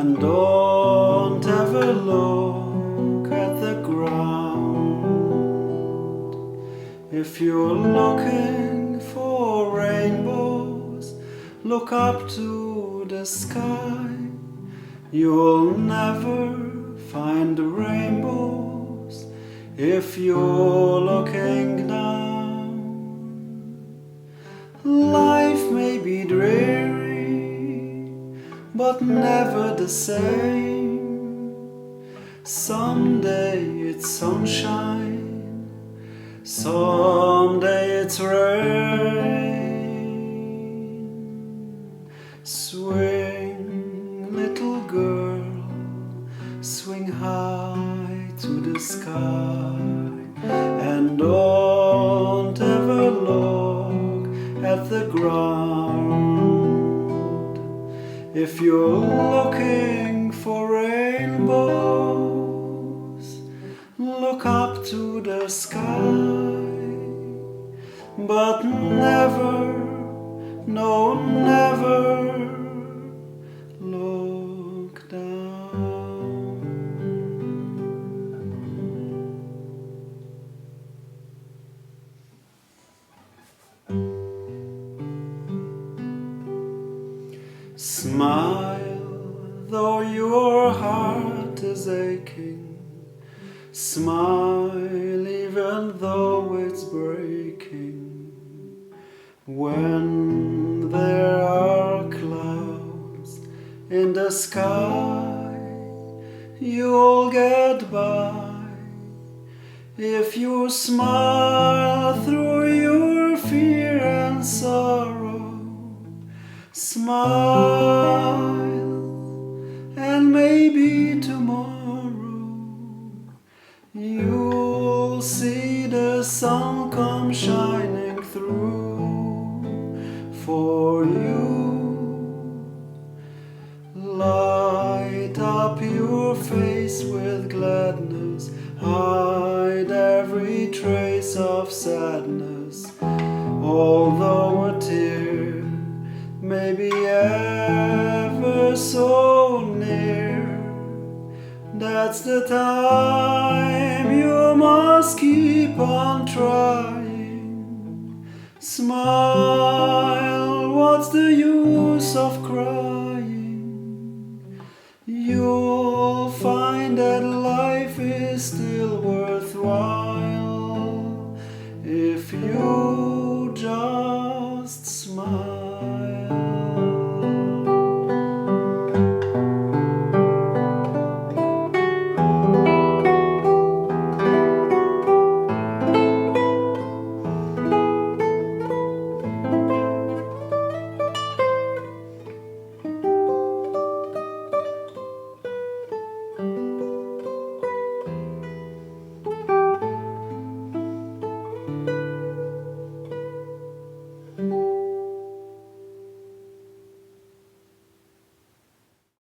and don't ever look at the ground. If you're looking for rainbows, look up to the sky. You'll never find the rainbows if you're looking down. Life may be dreary, but never the same. Someday it's sunshine, someday it's rain. Swing, little girl, swing high to the sky, and don't ever look at the ground. If you're looking for rainbows, look up to the sky, but never, no, never look down. Smile, though your heart is aching. Smile, even though it's breaking. When there are clouds in the sky, you'll get by. If you smile through your fear and sorrow, smile, and maybe tomorrow you'll see the sun come shining through for you. Light up your face with gladness, hide every trace of sadness. Although a tear may be ever so near, that's the time you must keep on trying. Smile, what's the use of crying? You'll find that life is still